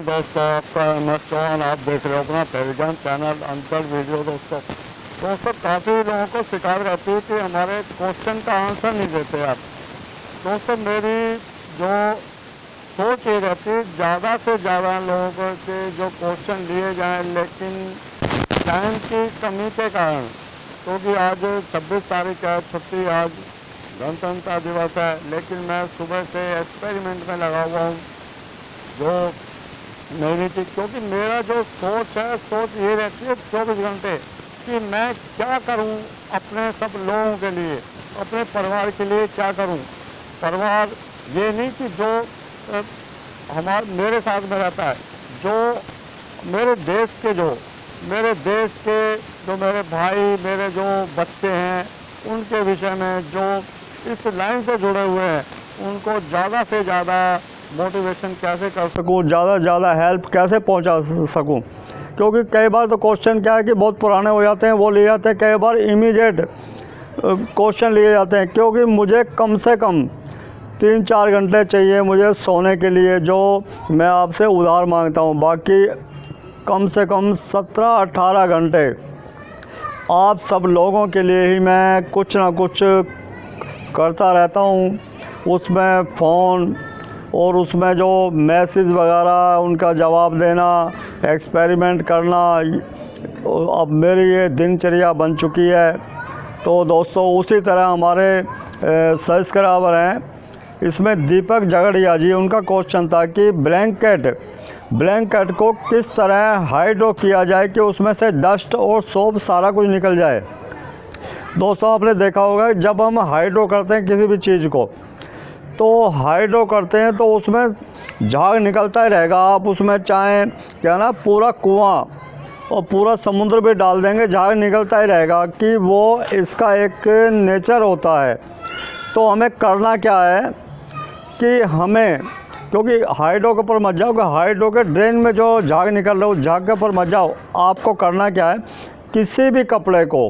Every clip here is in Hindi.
मॉर्निंग दोस्तों, आपका MS चौहान। आप देख रहे हो अपना टेलीग्राम चैनल अनपढ़ वीडियो। दोस्तों काफ़ी लोगों को शिकायत रहती है कि हमारे क्वेश्चन का आंसर नहीं देते आप। दोस्तों मेरी जो सोच ये रहती है ज़्यादा से ज़्यादा लोगों के जो क्वेश्चन लिए जाएँ, लेकिन टाइम की कमी के कारण, क्योंकि आज 26 तारीख है, छुट्टी, आज गणतंत्र दिवस है, लेकिन मैं सुबह से एक्सपेरिमेंट में लगा हुआ हूँ जो मेरी चीज़, क्योंकि मेरा जो सोच है, सोच ये रहती है 24 घंटे कि मैं क्या करूं अपने सब लोगों के लिए, अपने परिवार के लिए क्या करूं। परिवार ये नहीं कि जो मेरे साथ में रहता है, जो मेरे देश के जो मेरे भाई, मेरे जो बच्चे हैं, उनके विषय में जो इस लाइन से जुड़े हुए हैं, उनको ज़्यादा से ज़्यादा मोटिवेशन कैसे कर सकूं, ज़्यादा से ज़्यादा हेल्प कैसे पहुंचा सकूं। क्योंकि कई बार तो क्वेश्चन क्या है कि बहुत पुराने हो जाते हैं, वो लिए जाते हैं, कई बार इमीडिएट क्वेश्चन लिए जाते हैं। क्योंकि मुझे कम से कम 3-4 घंटे चाहिए मुझे सोने के लिए, जो मैं आपसे उधार मांगता हूं। बाकी कम से कम 17-18 घंटे आप सब लोगों के लिए ही मैं कुछ ना कुछ करता रहता हूँ। उसमें फ़ोन और उसमें जो मैसेज वगैरह उनका जवाब देना, एक्सपेरिमेंट करना, अब मेरी ये दिनचर्या बन चुकी है। तो दोस्तों उसी तरह हमारे सब्सक्राइबर हैं, इसमें दीपक झगड़िया जी, उनका क्वेश्चन था कि ब्लैंकेट को किस तरह हाइड्रो किया जाए कि उसमें से डस्ट और सोप सारा कुछ निकल जाए। दोस्तों आपने देखा होगा जब हम हाइड्रो करते हैं किसी भी चीज़ को, तो हाइड्रो करते हैं तो उसमें झाग निकलता ही रहेगा। आप उसमें चाहें क्या ना पूरा कुआं और पूरा समुद्र भी डाल देंगे, झाग निकलता ही रहेगा, कि वो इसका एक नेचर होता है। तो हमें करना क्या है कि हमें, क्योंकि हाइड्रो के ऊपर मत जाओ, कि हाइड्रो के ड्रेन में जो झाग निकल रहा है उस झाग के ऊपर मत जाओ। आपको करना क्या है, किसी भी कपड़े को,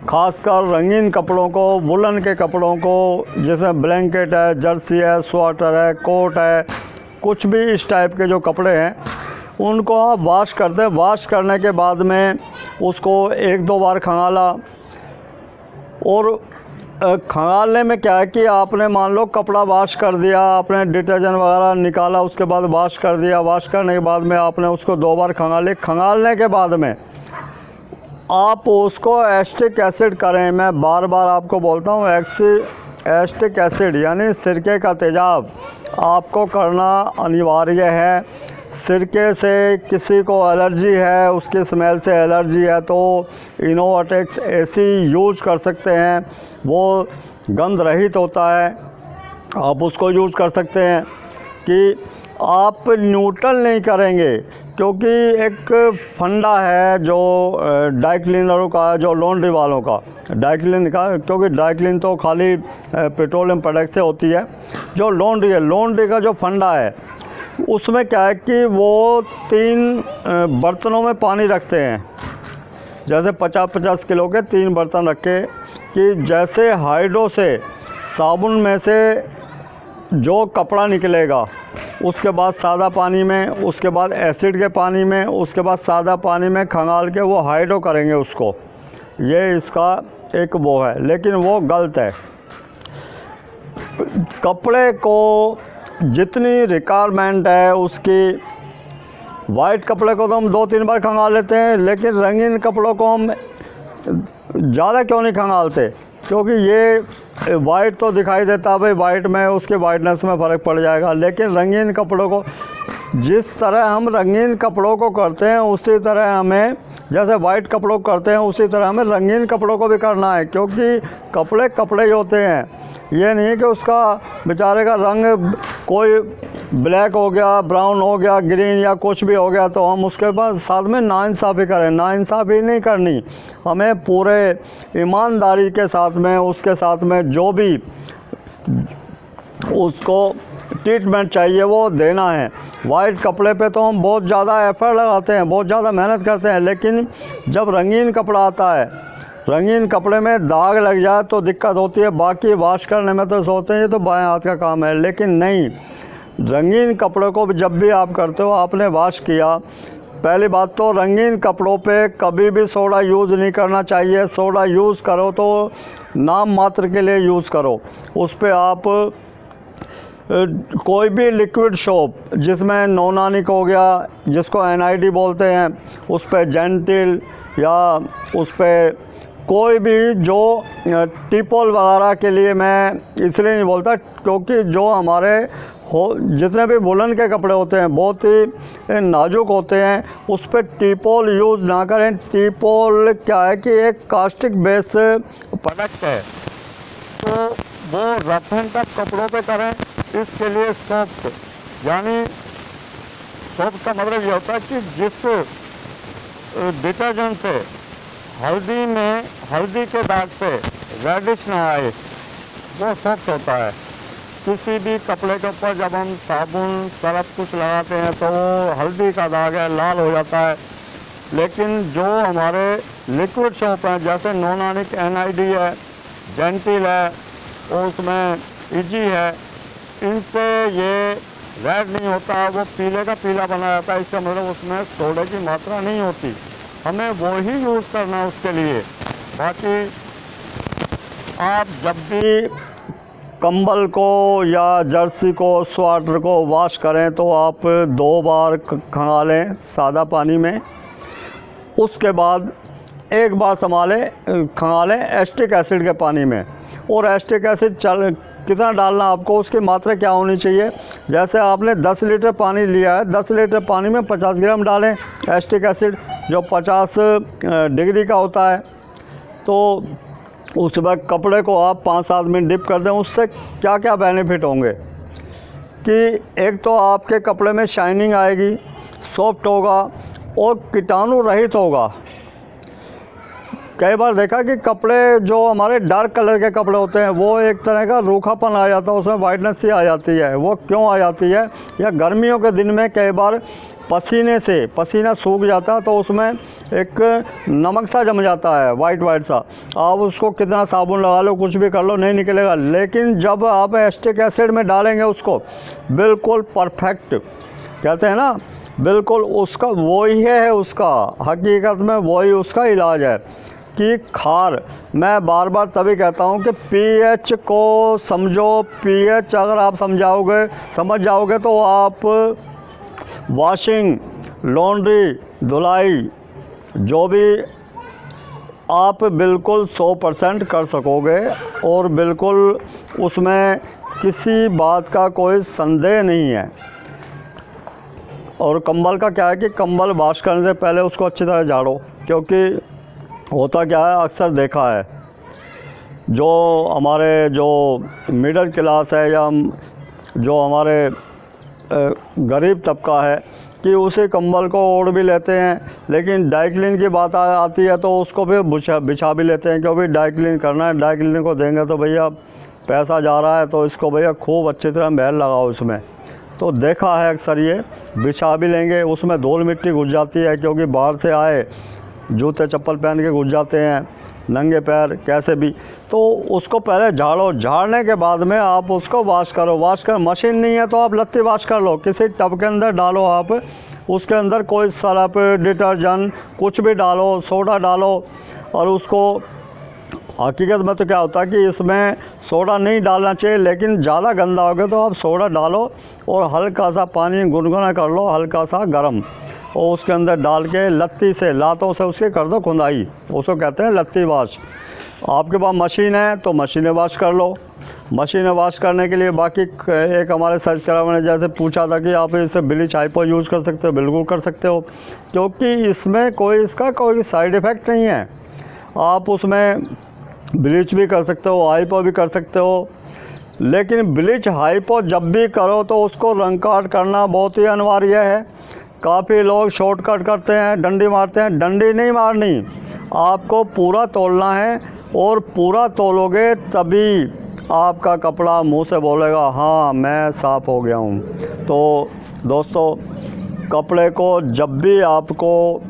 खासकर रंगीन कपड़ों को, वुलन के कपड़ों को, जैसे ब्लैंकेट है, जर्सी है, स्वेटर है, कोट है, कुछ भी इस टाइप के जो कपड़े हैं, उनको आप वॉश करते हैं। वॉश करने के बाद में उसको 1-2 बार खंगाला। और खंगालने में क्या है कि आपने मान लो कपड़ा वॉश कर दिया, आपने डिटर्जेंट वगैरह निकाला, उसके बाद वॉश कर दिया। वॉश करने के बाद में आपने उसको 2 बार खंगाले। खंगालने के बाद में आप उसको एस्टिक एसिड करें। मैं बार बार आपको बोलता हूँ, एस्टिक एसिड यानी सिरके का तेजाब आपको करना अनिवार्य है। सिरके से किसी को एलर्जी है, उसकी स्मेल से एलर्जी है, तो इनोवाटेक्स AC यूज़ कर सकते हैं। वो गंध रहित होता है, आप उसको यूज़ कर सकते हैं। कि आप न्यूट्रल नहीं करेंगे, क्योंकि एक फंडा है जो ड्राई क्लीनरों का, जो लॉन्ड्री वालों का, ड्राई क्लीन का, क्योंकि ड्राई क्लीन तो खाली पेट्रोलियम प्रोडक्ट से होती है। जो लॉन्ड्री है, लॉन्ड्री का जो फंडा है, उसमें क्या है कि वो 3 बर्तनों में पानी रखते हैं। जैसे 50-50 किलो के 3 बर्तन रखे, कि जैसे हाइड्रो से साबुन में से जो कपड़ा निकलेगा, उसके बाद सादा पानी में, उसके बाद एसिड के पानी में, उसके बाद सादा पानी में खंगाल के वो हाइड्रो करेंगे उसको। ये इसका एक वो है, लेकिन वो गलत है। कपड़े को जितनी रिक्वायरमेंट है उसकी, वाइट कपड़े को तो हम 2-3 बार खंगाल लेते हैं, लेकिन रंगीन कपड़ों को हम ज़्यादा क्यों नहीं खंगालते? क्योंकि ये वाइट तो दिखाई देता है, भाई वाइट में उसके वाइटनेस में फ़र्क पड़ जाएगा, लेकिन रंगीन कपड़ों को, जिस तरह हम रंगीन कपड़ों को करते हैं उसी तरह हमें, जैसे वाइट कपड़ों को करते हैं उसी तरह हमें रंगीन कपड़ों को भी करना है। क्योंकि कपड़े ही होते हैं। ये नहीं कि उसका बेचारे का रंग कोई ब्लैक हो गया, ब्राउन हो गया, ग्रीन या कुछ भी हो गया, तो हम उसके बाद साथ में नाइंसाफ़ी करें। नाइंसाफ़ी नहीं करनी, हमें पूरे ईमानदारी के साथ में, उसके साथ में जो भी उसको ट्रीटमेंट चाहिए वो देना है। वाइट कपड़े पे तो हम बहुत ज़्यादा एफर्ट लगाते हैं, बहुत ज़्यादा मेहनत करते हैं, लेकिन जब रंगीन कपड़ा आता है, रंगीन कपड़े में दाग लग जाए तो दिक्कत होती है। बाकी वॉश करने में तो सोचते हैं ये तो बाएं हाथ का काम है, लेकिन नहीं, रंगीन कपड़े को जब भी आप करते हो, आपने वॉश किया, पहली बात तो रंगीन कपड़ों पे कभी भी सोडा यूज़ नहीं करना चाहिए। सोडा यूज़ करो तो नाम मात्र के लिए यूज़ करो। उस पे आप कोई भी लिक्विड सोप जिसमें नोनानिक हो गया, जिसको NID बोलते हैं, उस पे जेंटिल या उस पे कोई भी जो टीपॉल वगैरह के लिए मैं इसलिए नहीं बोलता क्योंकि जो हमारे जितने भी वुलन के कपड़े होते हैं बहुत ही नाजुक होते हैं, उस पर टीपॉल यूज़ ना करें। टीपॉल क्या है कि एक कास्टिक बेस प्रोडक्ट है, तो वो रफ एंड टफ कपड़ों पे करें। इसके लिए सॉफ्ट, यानी सॉफ्ट का मतलब ये होता है कि जिस डिटर्जेंट से हल्दी के दाग पे रेडिश ना आए, वो सॉफ्ट होता है। किसी भी कपड़े के ऊपर जब हम साबुन सरफ कुछ लगाते हैं तो वो हल्दी का दाग है, लाल हो जाता है। लेकिन जो हमारे लिक्विड सोप हैं, जैसे नोनानिक NID है, जेंटिल है, और उसमें इजी है, इनसे ये रेड नहीं होता, वो पीले का पीला बना जाता है। इसका मतलब उसमें सोडे की मात्रा नहीं होती। हमें वो ही यूज़ करना उसके लिए। बाकी आप जब भी कंबल को या जर्सी को, स्वेटर को वॉश करें तो आप 2 बार खंगा लें सादा पानी में। उसके बाद 1 बार खंगा लें एस्टिक एसिड के पानी में। और एस्टिक एसिड कितना डालना आपको, उसकी मात्रा क्या होनी चाहिए। जैसे आपने 10 लीटर पानी लिया है, 10 लीटर पानी में 50 ग्राम डालें एस्टिक एसिड, जो 50 डिग्री का होता है। तो उस वक्त कपड़े को आप 5-7 मिनट डिप कर दें। उससे क्या क्या बेनिफिट होंगे कि एक तो आपके कपड़े में शाइनिंग आएगी, सॉफ्ट होगा और कीटाणु रहित होगा। कई बार देखा कि कपड़े जो हमारे डार्क कलर के कपड़े होते हैं वो एक तरह का रूखापन आ जाता है, उसमें वाइटनेस सी आ जाती है। वो क्यों आ जाती है, या गर्मियों के दिन में कई बार पसीने से पसीना सूख जाता है तो उसमें एक नमक सा जम जाता है, वाइट सा। आप उसको कितना साबुन लगा लो, कुछ भी कर लो, नहीं निकलेगा। लेकिन जब आप एस्टिक एसिड में डालेंगे उसको, बिल्कुल परफेक्ट कहते हैं ना, बिल्कुल उसका वही है, उसका हकीकत में वही उसका इलाज है कि खार। मैं बार बार तभी कहता हूँ कि pH को समझो। pH अगर आप समझ जाओगे तो आप वॉशिंग, लॉन्ड्री, धुलाई जो भी आप बिल्कुल 100% कर सकोगे और बिल्कुल उसमें किसी बात का कोई संदेह नहीं है। और कंबल का क्या है कि कंबल वॉश करने से पहले उसको अच्छी तरह झाड़ो, क्योंकि होता क्या है, अक्सर देखा है जो हमारे जो मिडिल क्लास है या जो हमारे गरीब तबका है कि उसी कंबल को ओढ़ भी लेते हैं, लेकिन ड्राई क्लीन की बात आती है तो उसको भी बिछा भी लेते हैं, क्योंकि ड्राई क्लीन करना है। ड्राई क्लीन को देंगे तो भैया पैसा जा रहा है, तो इसको भैया खूब अच्छी तरह महल लगाओ इसमें। तो देखा है अक्सर ये बिछा भी लेंगे, उसमें धूल मिट्टी घुस जाती है, क्योंकि बाहर से आए जूते चप्पल पहन के घुस जाते हैं, नंगे पैर कैसे भी। तो उसको पहले झाड़ो, झाड़ने के बाद में आप उसको वॉश करो। वॉश कर, मशीन नहीं है तो आप लत्ती वॉश कर लो, किसी टब के अंदर डालो आप, उसके अंदर कोई सरफ, डिटर्जेंट कुछ भी डालो, सोडा डालो। और उसको हकीकत में तो क्या होता है कि इसमें सोडा नहीं डालना चाहिए, लेकिन ज़्यादा गंदा हो गया तो आप सोडा डालो और हल्का सा पानी गुनगुना कर लो, हल्का सा गर्म, और उसके अंदर डाल के लत्ती से, लातों से उसकी कर दो खुदाई, उसको कहते हैं लत्ती वॉश। आपके पास मशीन है तो मशीन वॉश कर लो। मशीन वॉश करने के लिए बाकी एक हमारे सर्च करा मैंने जैसे पूछा था कि आप इसे ब्लीच हाइपो यूज़ कर सकते हो, बिल्कुल कर सकते हो, क्योंकि इसमें इसका कोई साइड इफ़ेक्ट नहीं है। आप उसमें ब्लीच भी कर सकते हो, हाइपो भी कर सकते हो। लेकिन ब्लीच हाइपो जब भी करो तो उसको रंग काट करना बहुत ही अनिवार्य है। काफ़ी लोग शॉर्टकट करते हैं, डंडी मारते हैं। डंडी नहीं मारनी, आपको पूरा तोलना है, और पूरा तोलोगे तभी आपका कपड़ा मुंह से बोलेगा हाँ मैं साफ़ हो गया हूँ। तो दोस्तों, कपड़े को जब भी आपको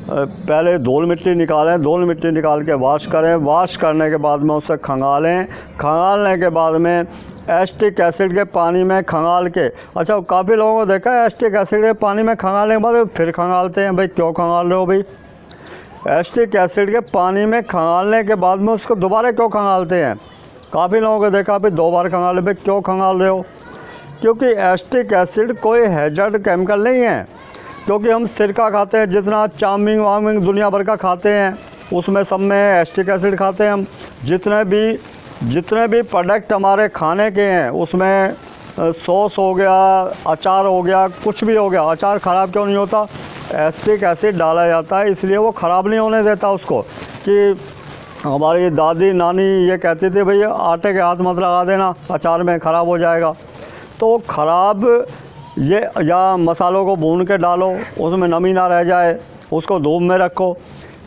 पहले धूल मिट्टी निकालें, धूल मिट्टी निकाल के वॉश करें। वॉश करने के बाद में उसे खंगालें। खंगालने के बाद में एसिटिक एसिड के पानी में खंगाल के, अच्छा काफ़ी लोगों को देखा है एसिटिक एसिड के पानी में खंगालने के बाद फिर खंगालते हैं। भाई क्यों खंगाल रहे हो भाई? एसिटिक एसिड के पानी में खंगालने के बाद में उसको दोबारा क्यों खंगालते हैं? काफ़ी लोगों को देखा भाई 2 बार खंगाले, भाई क्यों खंगाल रहे हो? क्योंकि एसिटिक एसिड कोई हैजर्ड केमिकल नहीं है। क्योंकि हम सिरका खाते हैं, जितना चाउमीन वाउमीन दुनिया भर का खाते हैं उसमें सब में एसिटिक एसिड खाते हैं हम। जितने भी प्रोडक्ट हमारे खाने के हैं उसमें सॉस हो गया, अचार हो गया, कुछ भी हो गया, अचार ख़राब क्यों नहीं होता? एसिटिक एसिड डाला जाता है, इसलिए वो ख़राब नहीं होने देता उसको। कि हमारी दादी नानी ये कहती थी भाई आटे के हाथ मत लगा देना, अचार में ख़राब हो जाएगा। तो ख़राब ये, या मसालों को भून के डालो उसमें नमी ना रह जाए, उसको धूप में रखो।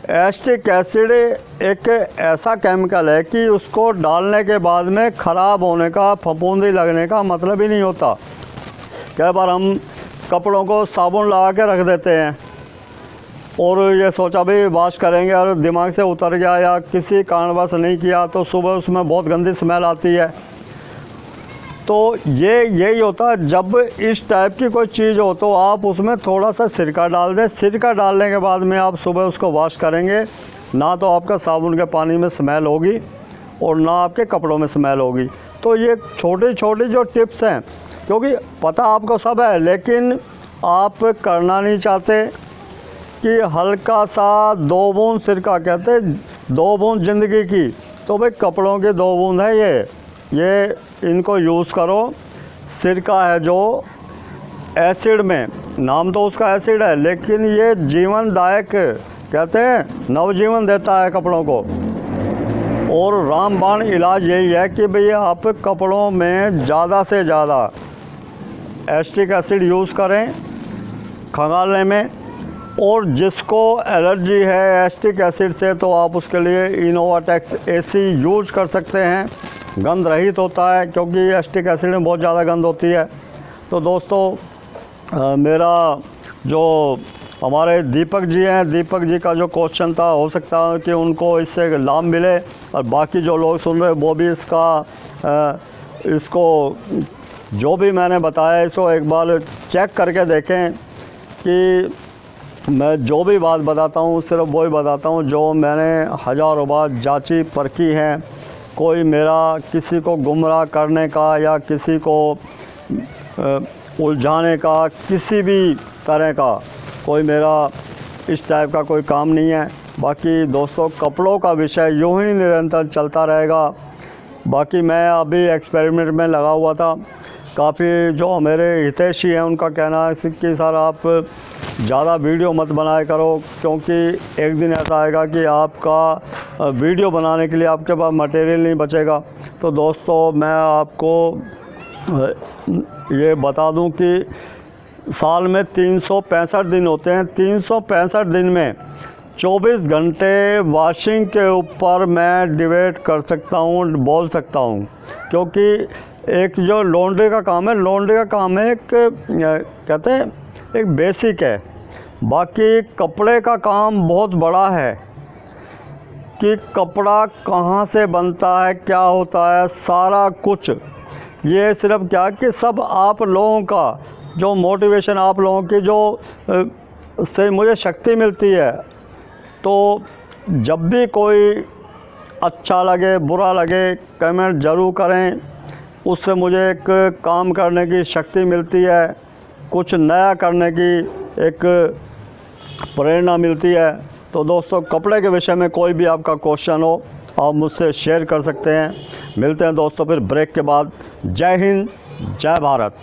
एसिटिक एसिड एक ऐसा केमिकल है कि उसको डालने के बाद में ख़राब होने का, फफूंदी लगने का मतलब ही नहीं होता। कई बार हम कपड़ों को साबुन लगा के रख देते हैं और ये सोचा भाई वॉश करेंगे और दिमाग से उतर गया या किसी कारणवश नहीं किया तो सुबह उसमें बहुत गंदी स्मेल आती है। तो ये यही होता है, जब इस टाइप की कोई चीज़ हो तो आप उसमें थोड़ा सा सिरका डाल दें। सिरका डालने के बाद में आप सुबह उसको वॉश करेंगे, ना तो आपका साबुन के पानी में स्मेल होगी और ना आपके कपड़ों में स्मेल होगी। तो ये छोटी छोटी जो टिप्स हैं, क्योंकि पता आपको सब है लेकिन आप करना नहीं चाहते कि हल्का सा 2 बूंद सिरका, कहते हैं 2 बूंद ज़िंदगी की, तो भाई कपड़ों के 2 बूंद है ये इनको यूज़ करो। सिरका है जो एसिड में, नाम तो उसका एसिड है लेकिन ये जीवनदायक, कहते हैं नवजीवन देता है कपड़ों को। और रामबाण इलाज यही है कि भाई आप कपड़ों में ज़्यादा से ज़्यादा एसिटिक एसिड यूज़ करें खंगालने में। और जिसको एलर्जी है एसिटिक एसिड से तो आप उसके लिए इनोवाटेक्स एसी यूज कर सकते हैं, गंध रहित होता है, क्योंकि एसिटिक एसिड में बहुत ज़्यादा गंध होती है। तो दोस्तों मेरा जो हमारे दीपक जी हैं, दीपक जी का जो क्वेश्चन था, हो सकता है कि उनको इससे लाभ मिले और बाकी जो लोग सुन रहे वो भी इसको जो भी मैंने बताया इसको एक बार चेक करके देखें कि मैं जो भी बात बताता हूँ सिर्फ वही बताता हूँ जो मैंने हज़ारों बार जांची परखी है। कोई मेरा किसी को गुमराह करने का या किसी को उलझाने का, किसी भी तरह का कोई मेरा इस टाइप का कोई काम नहीं है। बाकी दोस्तों कपड़ों का विषय यूँ ही निरंतर चलता रहेगा। बाकी मैं अभी एक्सपेरिमेंट में लगा हुआ था, काफ़ी जो मेरे हितैषी हैं उनका कहना है कि सर आप ज़्यादा वीडियो मत बनाया करो, क्योंकि एक दिन ऐसा आएगा कि आपका वीडियो बनाने के लिए आपके पास मटेरियल नहीं बचेगा। तो दोस्तों मैं आपको ये बता दूं कि साल में 365 दिन होते हैं। 365 दिन में 24 घंटे वॉशिंग के ऊपर मैं डिबेट कर सकता हूँ, बोल सकता हूँ, क्योंकि एक जो लॉन्ड्री का काम है, लॉन्ड्री का काम है एक कहते हैं एक बेसिक है। बाकी कपड़े का काम बहुत बड़ा है कि कपड़ा कहाँ से बनता है, क्या होता है, सारा कुछ। ये सिर्फ क्या कि सब आप लोगों का जो मोटिवेशन, आप लोगों की जो से मुझे शक्ति मिलती है। तो जब भी कोई अच्छा लगे बुरा लगे कमेंट ज़रूर करें, उससे मुझे एक काम करने की शक्ति मिलती है, कुछ नया करने की एक प्रेरणा मिलती है। तो दोस्तों कपड़े के विषय में कोई भी आपका क्वेश्चन हो आप मुझसे शेयर कर सकते हैं। मिलते हैं दोस्तों फिर ब्रेक के बाद। जय हिंद, जय भारत।